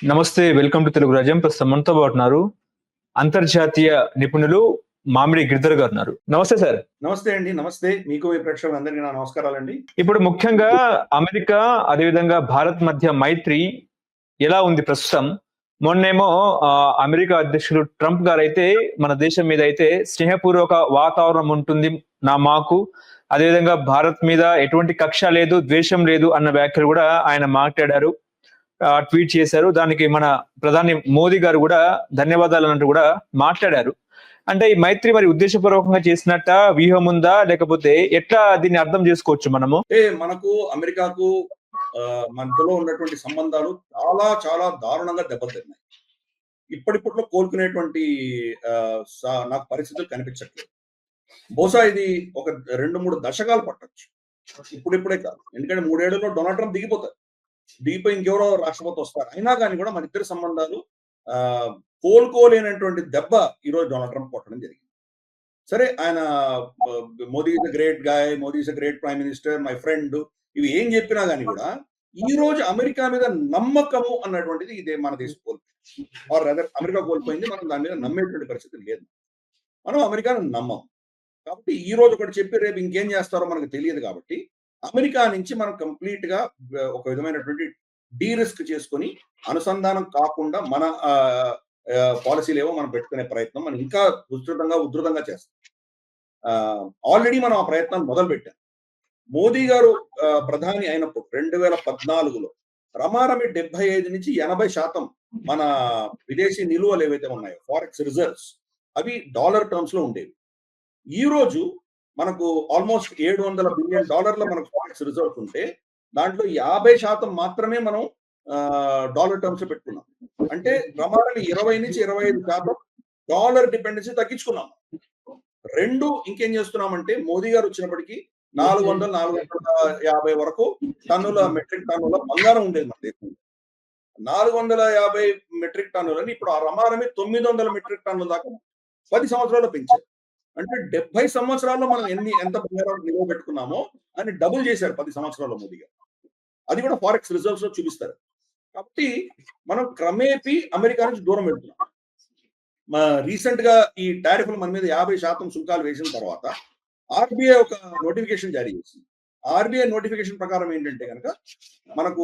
నమస్తే. Welcome to Telugu రాజ్యం. ప్రస్తుతం మనతో పాటు ఉన్నారు అంతర్జాతీయ నిపుణులు మామిడి గిరిధర్ గారు ఉన్నారు. నమస్తే సార్. నమస్తే అండి. నమస్తే. మీకు మీ ప్రేక్షకులందరికీ నా నమస్కారాలండి. ఇప్పుడు ముఖ్యంగా అమెరికా అదేవిధంగా భారత్ మధ్య మైత్రి ఎలా ఉంది ప్రస్తుతం? మొన్నేమో అమెరికా అధ్యక్షుడు ట్రంప్ గారైతే మన దేశం మీద అయితే స్నేహపూర్వక వాతావరణం ఉంటుంది మాకు, అదేవిధంగా భారత్ మీద ఎటువంటి కక్ష లేదు, ద్వేషం లేదు అన్న వ్యాఖ్యలు కూడా ఆయన మాట్లాడారు, ట్వీట్ చేశారు. దానికి మన ప్రధాని మోదీ గారు కూడా ధన్యవాదాలు అన్నట్టు కూడా మాట్లాడారు. అంటే ఈ మైత్రి మరి ఉద్దేశపూర్వకంగా చేసినట్ట, వ్యూహం ఉందా, లేకపోతే ఎట్లా దీన్ని అర్థం చేసుకోవచ్చు మనము? మనకు అమెరికాకు మధ్యలో ఉన్నటువంటి సంబంధాలు చాలా చాలా దారుణంగా దెబ్బతిన్నాయి. ఇప్పటిప్పట్లో కోలుకునేటువంటి నాకు పరిస్థితులు కనిపించట్లేదు. బహుశా ఇది ఒక 2-3 దశకాలు పట్టొచ్చు. ఇప్పుడిప్పుడే కాదు. ఎందుకంటే 3 ఏళ్లలో డొనాల్డ్ ట్రంప్ దిగిపోతారు. దిగిపోయి ఇంకెవరో రాష్ట్రపతి వస్తారు. అయినా కానీ కూడా మన ఇద్దరి సంబంధాలు కోలుకోలేనటువంటి దెబ్బ ఈరోజు డొనాల్డ్ ట్రంప్ కొట్టడం జరిగింది. సరే, ఆయన Modi is a great guy, Modi is a great prime minister, my friend, ఇవి ఏం చెప్పినా కానీ కూడా ఈ రోజు అమెరికా మీద నమ్మకము అన్నటువంటిది ఇదే మన దేశం కోల్పోయింది. ఆర్ రదర్ అమెరికా కోల్పోయింది. మనం దాని మీద నమ్మేటువంటి పరిస్థితి లేదు. మనం అమెరికాను నమ్మం. కాబట్టి ఈ రోజు ఒకటి చెప్పి రేపు ఇంకేం చేస్తారో మనకు తెలియదు. కాబట్టి అమెరికా నుంచి మనం కంప్లీట్ గా ఒక విధమైనటువంటి డీ రిస్క్ చేసుకొని అనుసంధానం కాకుండా మన పాలసీలు ఏవో మనం పెట్టుకునే ప్రయత్నం మనం ఇంకా ఉధృతంగా చేస్తాం. ఆల్రెడీ మనం ఆ ప్రయత్నాన్ని మొదలు పెట్టాం. మోదీ గారు ప్రధాని అయినప్పుడు 2014లో రమారమి 75 నుంచి 80% మన విదేశీ నిలువలు ఏవైతే ఉన్నాయో, ఫారెక్స్ రిజర్వ్స్, అవి డాలర్ టర్మ్స్ లో ఉండేవి. ఈ రోజు మనకు ఆల్మోస్ట్ $700 బిలియన్ మనకు ఫారెక్స్ రిజర్వ్స్ ఉంటే దాంట్లో 50% మాత్రమే మనం డాలర్ టర్మ్స్ పెట్టుకున్నాం. అంటే రమారమి 20 నుంచి 25% డాలర్ డిపెండెన్సీ తగ్గించుకున్నాం. రెండు ఇంకేం చేస్తున్నామంటే మోదీ గారు వచ్చినప్పటికీ 400-450 వరకు మెట్రిక్ టన్నుల బంగారం ఉండేది మన దేశంలో. 450 మెట్రిక్ టన్నులని ఇప్పుడు ఆ రమారమి 900 మెట్రిక్ టన్నుల దాకా 10 సంవత్సరాల్లో పెంచారు. అంటే 70 సంవత్సరాల్లో మనం ఎంత బంగారం నిల్వ పెట్టుకున్నామో అని డబుల్ చేశారు 10 సంవత్సరాల్లో మోదీ గారు. అది కూడా ఫారెక్స్ రిజర్వ్స్ లో చూపిస్తారు. కాబట్టి మనం క్రమేపీ అమెరికా నుంచి దూరం వెళ్తున్నాం. రీసెంట్ గా ఈ టారిఫ్లు మన మీద 50% సుంకాలు వేసిన తర్వాత ఆర్బీఐ ఒక నోటిఫికేషన్ జారీ చేసింది. ఆర్బీఐ నోటిఫికేషన్ ప్రకారం ఏంటంటే కనుక మనకు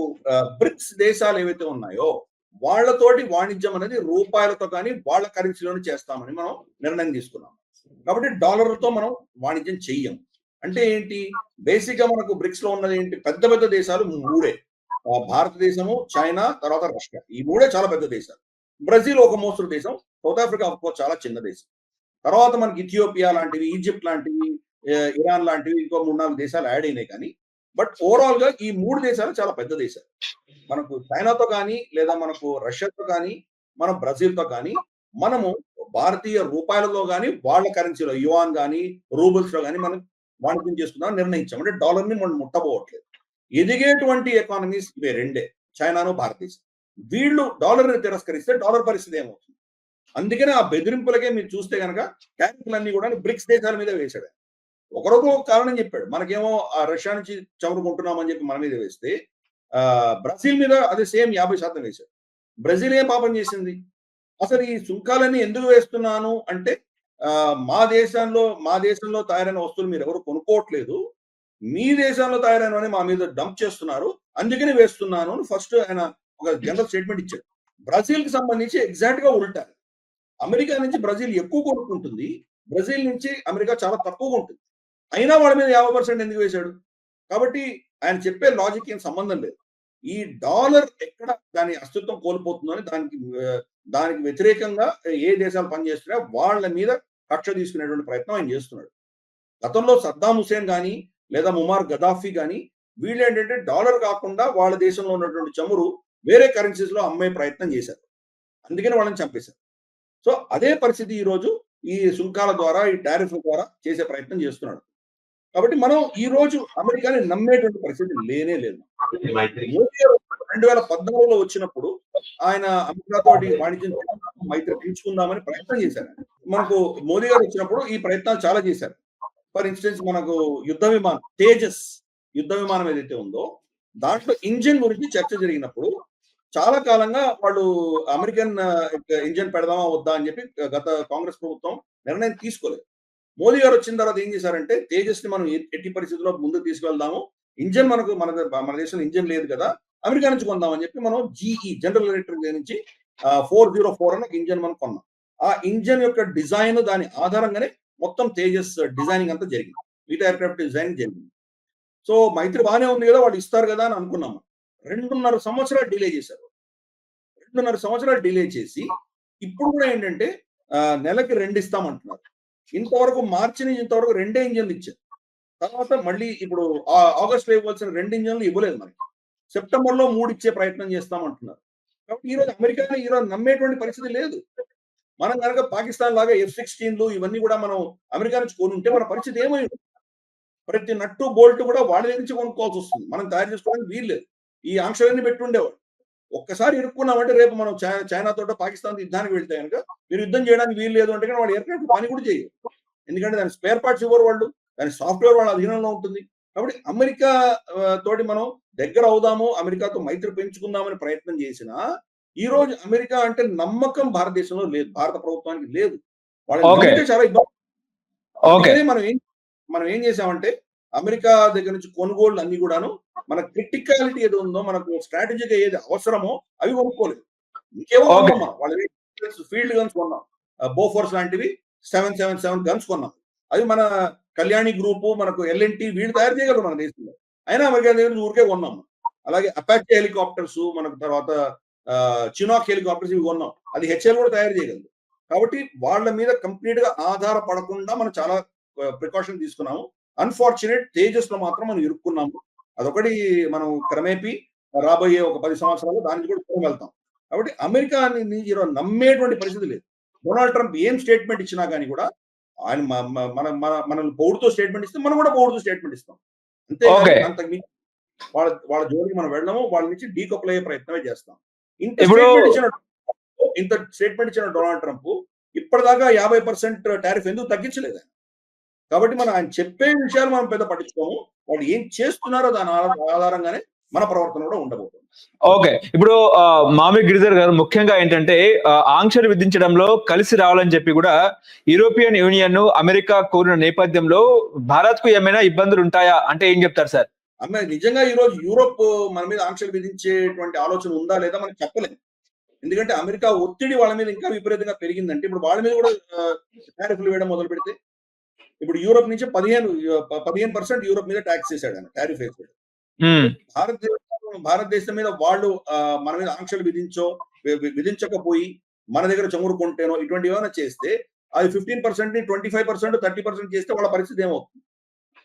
బ్రిక్స్ దేశాలు ఏవైతే ఉన్నాయో వాళ్లతోటి వాణిజ్యం అనేది రూపాయలతో కానీ వాళ్ళ కరెన్సీలోనే చేస్తామని మనం నిర్ణయం తీసుకున్నాం. కాబట్టి డాలర్తో మనం వాణిజ్యం చెయ్యం. అంటే ఏంటి, బేసిక్ గా మనకు బ్రిక్స్ లో ఉన్నది ఏంటి, పెద్ద పెద్ద దేశాలు 3. భారతదేశము, చైనా, తర్వాత రష్యా. ఈ 3 చాలా పెద్ద దేశాలు. బ్రెజిల్ ఒక మోస్తరు దేశం, సౌత్ ఆఫ్రికా చాలా చిన్న దేశం. తర్వాత మనకి ఇథియోపియా లాంటివి, ఈజిప్ట్ లాంటివి, ఇరాన్ లాంటివి ఇంకో 3-4 దేశాలు యాడ్ అయినాయి. కానీ బట్ ఓవరాల్ గా ఈ 3 దేశాలు చాలా పెద్ద దేశాలు. మనకు చైనాతో కానీ లేదా మనకు రష్యాతో కానీ మనం బ్రెజిల్తో కానీ మనము భారతీయ రూపాయలలో కానీ వాళ్ళ కరెన్సీలో యువాన్ కానీ రూబుల్స్ లో కానీ మనం వాణిజ్యం చేసుకుందాం నిర్ణయించాం. అంటే డాలర్ ని మనం ముట్టబోవట్లేదు. ఎదిగేటువంటి ఎకానమీస్ ఇవే రెండే, చైనాను, భారతదేశం. వీళ్ళు డాలర్ ని తిరస్కరిస్తే డాలర్ పరిస్థితి ఏమవుతుంది? అందుకనే ఆ బెదిరింపులకే మీరు చూస్తే కనుక టారిఫ్లన్నీ కూడా బ్రిక్స్ దేశాల మీద వేశాడు. ఒకరొక కారణం చెప్పాడు. మనకేమో ఆ రష్యా నుంచి చమురుకుంటున్నామని చెప్పి మన మీద వేస్తే బ్రెజిల్ మీద అదే సేమ్ 50% వేశాడు. బ్రెజిల్ ఏం పాపం చేసింది? అసలు ఈ సుంకాలన్నీ ఎందుకు వేస్తున్నాను అంటే మా దేశంలో తయారైన వస్తువులు మీరు ఎవరు కొనుక్కోవట్లేదు, మీ దేశంలో తయారైనవని మా మీద డంప్ చేస్తున్నారు, అందుకని వేస్తున్నాను అని ఫస్ట్ ఆయన ఒక జనరల్ స్టేట్మెంట్ ఇచ్చాడు. బ్రెజిల్ కి సంబంధించి ఎగ్జాక్ట్ గా ఉల్టా. అమెరికా నుంచి బ్రెజిల్ ఎక్కువ కొనుక్కుంటుంది, బ్రెజిల్ నుంచి అమెరికా చాలా తక్కువగా ఉంటుంది. అయినా వాళ్ళ మీద 50% ఎందుకు వేశాడు? కాబట్టి ఆయన చెప్పే లాజిక్ ఏం సంబంధం లేదు. ఈ డాలర్ ఎక్కడ దాని అస్తిత్వం కోల్పోతుందని దానికి వ్యతిరేకంగా ఏ దేశాలు పనిచేస్తున్నా వాళ్ళ మీద కక్ష తీసుకునేటువంటి ప్రయత్నం ఆయన చేస్తున్నాడు. గతంలో సద్దాం హుసేన్ కానీ లేదా ముమార్ గదాఫీ కానీ వీళ్ళు ఏంటంటే డాలర్ కాకుండా వాళ్ళ దేశంలో ఉన్నటువంటి చమురు వేరే కరెన్సీస్ లో అమ్మే ప్రయత్నం చేశారు. అందుకని వాళ్ళని చంపేశారు. సో అదే పరిస్థితి ఈ రోజు ఈ సుంకాల ద్వారా, ఈ టారిఫ్ల ద్వారా చేసే ప్రయత్నం చేస్తున్నాడు. కాబట్టి మనం ఈ రోజు అమెరికాని నమ్మేటువంటి పరిస్థితి లేనే లేదు. మోదీ గారు 2014లో వచ్చినప్పుడు ఆయన అమెరికాతో వాణిజ్యం మైత్రి పెంచుకుందామని ప్రయత్నం చేశారు. మనకు మోదీ గారు వచ్చినప్పుడు ఈ ప్రయత్నాలు చాలా చేశారు. ఫర్ ఇన్స్టెన్స్ మనకు యుద్ధ విమానం తేజస్ యుద్ధ విమానం ఏదైతే ఉందో దాంట్లో ఇంజిన్ గురించి చర్చ జరిగినప్పుడు చాలా కాలంగా వాళ్ళు అమెరికన్ ఇంజిన్ పెడదామా వద్దా అని చెప్పి గత కాంగ్రెస్ ప్రభుత్వం నిర్ణయం తీసుకోలేదు. మోదీ గారు వచ్చిన తర్వాత ఏం చేశారంటే తేజస్ ని మనం ఎట్టి పరిస్థితుల్లో ముందుకు తీసుకెళ్దాము. ఇంజన్ మన దేశంలో ఇంజన్ లేదు కదా, అమెరికా నుంచి కొందామని చెప్పి మనం జీఈ జనరల్ ఎలక్ట్రిక్ నుంచి 404 అనే ఇంజన్ మనం కొన్నాం. ఆ ఇంజన్ యొక్క డిజైన్ దాని ఆధారంగానే మొత్తం తేజస్ డిజైనింగ్ అంతా జరిగింది. మిగతా ఎయిర్క్రాఫ్ట్ డిజైనింగ్ జరిగింది. సో మైత్రి బాగానే ఉంది కదా, వాళ్ళు ఇస్తారు కదా అని అనుకున్నాము. 2.5 సంవత్సరాలు డిలే చేశారు. 2.5 సంవత్సరాలు డిలే చేసి ఇప్పుడు కూడా ఏంటంటే నెలకి 2 ఇస్తామంటున్నారు. ఇంతవరకు మార్చి నుంచి ఇంతవరకు 2 ఇంజన్లు ఇచ్చారు. తర్వాత మళ్ళీ ఇప్పుడు ఆగస్ట్ లో ఇవ్వాల్సిన 2 ఇంజన్లు ఇవ్వలేదు మనకి. సెప్టెంబర్ లో 3 ఇచ్చే ప్రయత్నం చేస్తామంటున్నారు. కాబట్టి ఈ రోజు అమెరికాని ఈ రోజు నమ్మేటువంటి పరిస్థితి లేదు. మనం కనుక పాకిస్తాన్ లాగా F-16లు ఇవన్నీ కూడా మనం అమెరికా నుంచి కొనుంటే మన పరిస్థితి ఏమై ఉంటుంది? ప్రతి నట్టు బోల్ట్ కూడా వాళ్ళ దగ్గర నుంచి కొనుక్కోవాల్సి వస్తుంది. మనం తయారు చేసుకోవడానికి వీల్లేదు. ఈ ఆంక్షలన్నీ పెట్టుండేవాడు. ఒక్కసారి ఇరుక్కున్నామంటే రేపు మనం చైనా తోట పాకిస్తాన్ యుద్ధానికి వెళ్తే కనుక మీరు యుద్ధం చేయడానికి వీలు లేదు అంటే వాళ్ళు ఎయిర్క్రాఫ్ట్ పని కూడా చేయరు. ఎందుకంటే దాని స్పేర్ పార్ట్స్ ఇవ్వరు వాళ్ళు, దాని సాఫ్ట్వేర్ వాళ్ళ అధీనంలో ఉంటుంది. కాబట్టి అమెరికా తోటి మనం దగ్గర అవుదాము, అమెరికాతో మైత్రి పెంచుకుందామని ప్రయత్నం చేసినా ఈ రోజు అమెరికా అంటే నమ్మకం భారతదేశంలో లేదు, భారత ప్రభుత్వానికి లేదు. వాళ్ళని నమ్మితే చాలా ఇబ్బంది. అందుకనే మనం ఏం చేసామంటే అమెరికా దగ్గర నుంచి కొనుగోళ్లు అన్ని కూడాను మన క్రిటికాలిటీ ఏది ఉందో, మనకు స్ట్రాటజీగా ఏది అవసరమో అవి కొనుక్కోలేదు. ఇంకేమో కొన్నాం మనం. వాళ్ళ ఫీల్డ్ గన్స్ కొన్నాం, బోఫోర్స్ లాంటివి 777 గన్స్ కొన్నాం. అవి మన కళ్యాణి గ్రూప్, మనకు ఎల్ఎన్టీ వీళ్ళు తయారు చేయగలరు మన దేశంలో. అయినా అమెరికా దగ్గర నుంచి ఊరికే కొన్నాం. అలాగే అపాచీ హెలికాప్టర్స్, మనకు తర్వాత చినాక్ హెలికాప్టర్స్ ఇవి కొన్నాం. అది హెచ్ఎల్ కూడా తయారు చేయగలదు. కాబట్టి వాళ్ళ మీద కంప్లీట్ గా ఆధారపడకుండా మనం చాలా ప్రికాషన్ తీసుకున్నాము. అన్ఫార్చునేట్ తేజస్ లో మాత్రం మనం ఇరుక్కున్నాము. అదొకటి మనం క్రమేపీ రాబోయే ఒక 10 సంవత్సరాలు దానికి కూడా దూరం వెళ్తాం. కాబట్టి అమెరికాని ఈరోజు నమ్మేటువంటి పరిస్థితి లేదు. డొనాల్డ్ ట్రంప్ ఏం స్టేట్మెంట్ ఇచ్చినా కానీ కూడా ఆయన మనల్ని పౌరుతో స్టేట్మెంట్ ఇస్తే మనం కూడా పౌరుతో స్టేట్మెంట్ ఇస్తాం. అంతే, అంతకు వాళ్ళ జోలికి మనం వెళ్ళము. వాళ్ళ నుంచి డీకపుల్ అయ్యే ప్రయత్నమే చేస్తాం. ఇంత స్టేట్మెంట్ ఇచ్చిన డొనాల్డ్ ట్రంప్ ఇప్పటిదాకా 50% టారిఫ్ ఎందుకు తగ్గించలేదు? కాబట్టి మనం ఆయన చెప్పే విషయాలు మనం పెద్ద పట్టించుకోము. వాళ్ళు ఏం చేస్తున్నారో దాని ఆధారంగానే మన ప్రవర్తన కూడా ఉండబోతుంది. ఓకే, ఇప్పుడు మామి గిరిధర్ గారు ముఖ్యంగా ఏంటంటే ఆంక్షలు విధించడంలో కలిసి రావాలని చెప్పి కూడా యూరోపియన్ యూనియన్ అమెరికా కోరిన నేపథ్యంలో భారత్ కు ఏమైనా ఇబ్బందులు ఉంటాయా అంటే ఏం చెప్తారు సార్? నిజంగా ఈ రోజు యూరోప్ మన మీద ఆంక్షలు విధించేటువంటి ఆలోచన ఉందా లేదా మనం చెప్పలేము. ఎందుకంటే అమెరికా ఒత్తిడి వాళ్ళ మీద ఇంకా విపరీతంగా పెరిగిందంటే ఇప్పుడు వాళ్ళ మీద కూడా టారిఫ్లు వేయడం మొదలు పెడితే ఇప్పుడు యూరోప్ నుంచి 15% యూరోప్ మీద ట్యాక్స్ వేసాడు, ఆయన టారిఫ్ వేసాడు. భారతదేశం మీద వాళ్ళు మన మీద ఆంక్షలు విధించకపోయి మన దగ్గర చమురుకుంటేనో ఇటువంటి ఏమైనా చేస్తే అది 15%, 25%, 30% చేస్తే వాళ్ళ పరిస్థితి ఏమవుతుంది?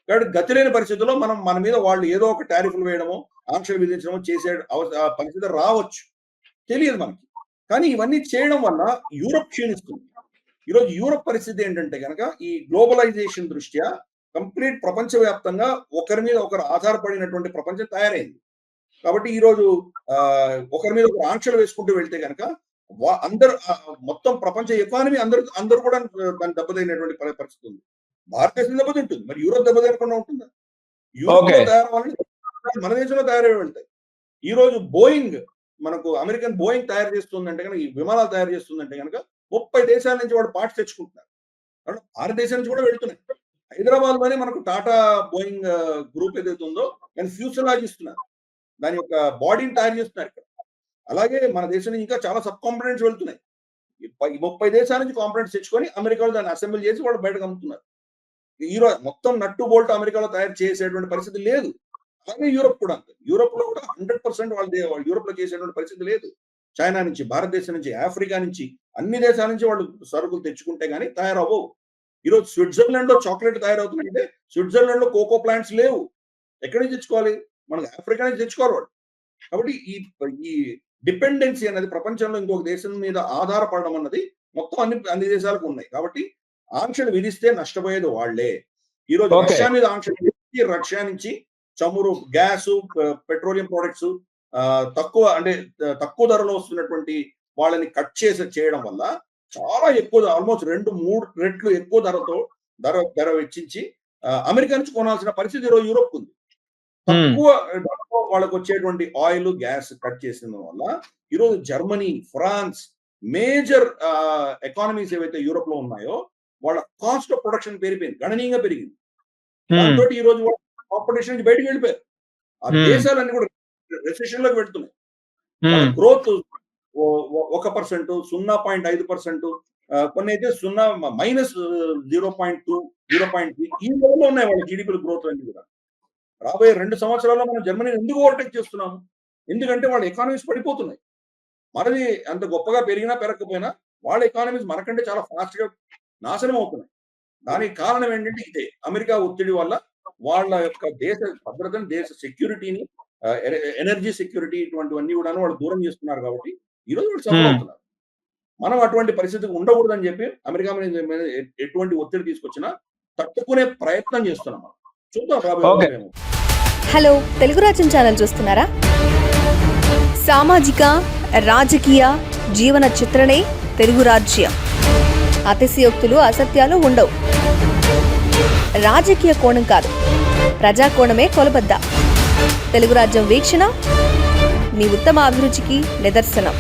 కాబట్టి గతి లేని పరిస్థితుల్లో మన మీద వాళ్ళు ఏదో ఒక టారిఫ్లు వేయడమో ఆంక్షలు విధించడమో చేసే పరిస్థితి రావచ్చు, తెలియదు మనకి. కానీ ఇవన్నీ చేయడం వల్ల యూరోప్ క్షీణిస్తుంది. ఈరోజు యూరోప్ పరిస్థితి ఏంటంటే కనుక ఈ గ్లోబలైజేషన్ దృష్ట్యా కంప్లీట్ ప్రపంచవ్యాప్తంగా ఒకరి మీద ఒకరు ఆధారపడినటువంటి ప్రపంచం తయారైంది. కాబట్టి ఈరోజు ఒకరి మీద ఒకరు ఆంక్షలు వేసుకుంటూ వెళ్తే కనుక అందరు మొత్తం ప్రపంచ ఎకానమీ అందరూ కూడా దాన్ని దెబ్బతినేటువంటి పరిస్థితి ఉంది. భారతదేశం దెబ్బతింటుంది, మరి యూరోప్ దెబ్బతినకుండా ఉంటుందా? యూరోప్ లో తయారవ్వాలని మన దేశంలో తయారై వెళ్తాయి. ఈ రోజు బోయింగ్, మనకు అమెరికన్ బోయింగ్ తయారు చేస్తుందంటే కనుక, ఈ విమానాలు తయారు చేస్తుందంటే కనుక 30 దేశాల నుంచి వాడు పార్ట్స్ తెచ్చుకుంటున్నారు. భారతదేశం నుంచి కూడా వెళ్తున్నాయి. హైదరాబాద్ లోనే మనకు టాటా బోయింగ్ గ్రూప్ ఏదైతే ఉందో దాన్ని ఫ్యూచలాజ్ ఇస్తున్నారు, దాని యొక్క బాడీని తయారు చేస్తున్నారు ఇక్కడ. అలాగే మన దేశం నుంచి ఇంకా చాలా సబ్ కాంపోనెంట్స్ వెళ్తున్నాయి. 30 దేశాల నుంచి కాంపోనెంట్స్ తెచ్చుకొని అమెరికాలో దాన్ని అసెంబ్లీ చేసి వాళ్ళు బయటకు అమ్ముతున్నారు. ఈరోజు మొత్తం నట్టు బోల్ట్ అమెరికాలో తయారు చేసేటువంటి పరిస్థితి లేదు. అలాగే యూరోప్ కూడా అంతే. యూరోప్ లో కూడా 100% వాళ్ళు యూరోప్ లో చేసేటువంటి పరిస్థితి లేదు. చైనా నుంచి, భారతదేశం నుంచి, ఆఫ్రికా నుంచి, అన్ని దేశాల నుంచి వాళ్ళు సరుకులు తెచ్చుకుంటే గానీ తయారవ్వవు. ఈరోజు స్విట్జర్లాండ్ లో చాక్లెట్ తయారవుతుందంటే స్విట్జర్లాండ్ లో కోకో ప్లాంట్స్ లేవు. ఎక్కడి నుంచి తెచ్చుకోవాలి? మనకు ఆఫ్రికా నుంచి తెచ్చుకోవాలి వాళ్ళు. కాబట్టి ఈ డిపెండెన్సీ అనేది ప్రపంచంలో ఇంకొక దేశం మీద ఆధారపడడం అన్నది మొత్తం అన్ని దేశాలకు ఉన్నాయి. కాబట్టి ఆంక్షలు విధిస్తే నష్టపోయేది వాళ్లే. ఈరోజు రష్యా మీద ఆంక్షలు విధించి రష్యా నుంచి చమురు, గ్యాస్, పెట్రోలియం ప్రొడక్ట్స్ తక్కువ ధరలో వస్తున్నటువంటి వాళ్ళని కట్ చేయడం వల్ల చాలా ఎక్కువ, ఆల్మోస్ట్ 2-3 రెట్లు ఎక్కువ ధర వెచ్చించి అమెరికా నుంచి కొనాల్సిన పరిస్థితి ఈరోజు యూరోప్ ఉంది. తక్కువ ధరలో వాళ్ళకు వచ్చేటువంటి ఆయిల్, గ్యాస్ కట్ చేసిన వల్ల ఈరోజు జర్మనీ, ఫ్రాన్స్ మేజర్ ఎకానమీస్ ఏవైతే యూరోప్ లో ఉన్నాయో వాళ్ళ కాస్ట్ ఆఫ్ ప్రొడక్షన్ పెరిగిపోయింది, గణనీయంగా పెరిగింది. దాంతో ఈ రోజు కాంపిటీషన్ నుంచి బయటకు వెళ్ళిపోయారు. ఆ దేశాలన్నీ కూడా రెసెషన్ లోకి వెళ్తున్నాయి. గ్రోత్ 1%, 0.5%, కొన్ని అయితే -0.2, 0.3 ఈ లెవెల్లో ఉన్నాయి వాళ్ళ జీడిపి గ్రోత్ అన్ని కూడా. రాబోయే 2 సంవత్సరాల్లో మనం జర్మనీని ఎందుకు ఓవర్టేక్ చేస్తున్నాము? ఎందుకంటే వాళ్ళ ఎకానమీస్ పడిపోతున్నాయి. మనది అంత గొప్పగా పెరిగినా పెరగకపోయినా వాళ్ళ ఎకానమీస్ మనకంటే చాలా ఫాస్ట్ గా నాశనం అవుతున్నాయి. దానికి కారణం ఏంటంటే ఇదే అమెరికా ఒత్తిడి వల్ల వాళ్ళ యొక్క దేశ భద్రతను, దేశ సెక్యూరిటీని, ఎనర్జీ సెక్యూరిటీ ఇటువంటివన్నీ కూడా వాళ్ళు దూరం చేస్తున్నారు కాబట్టి ఈ రోజు వాళ్ళు సఫర్ అవుతున్నారు. మనం అటువంటి పరిస్థితికి ఉండకూడదని చెప్పి అమెరికా మీద ఎటువంటి ఒత్తిడి తీసుకొచ్చినా తట్టుకునే ప్రయత్నం చేస్తున్నాం. మనం చూద్దాం రాబోయే. హలో, తెలుగు రాజ్యం ఛానల్ చూస్తున్నారా? సామాజిక, రాజకీయ, జీవన చిత్రణే తెలుగు రాజ్యం. అతిశయోక్తులు, అసత్యాలు ఉండవు. రాజకీయ కోణం కాదు, ప్రజా కోణమే కొలబద్ద. తెలుగు రాజ్యం వీక్షణ మీ ఉత్తమ అభిరుచికి నిదర్శనం.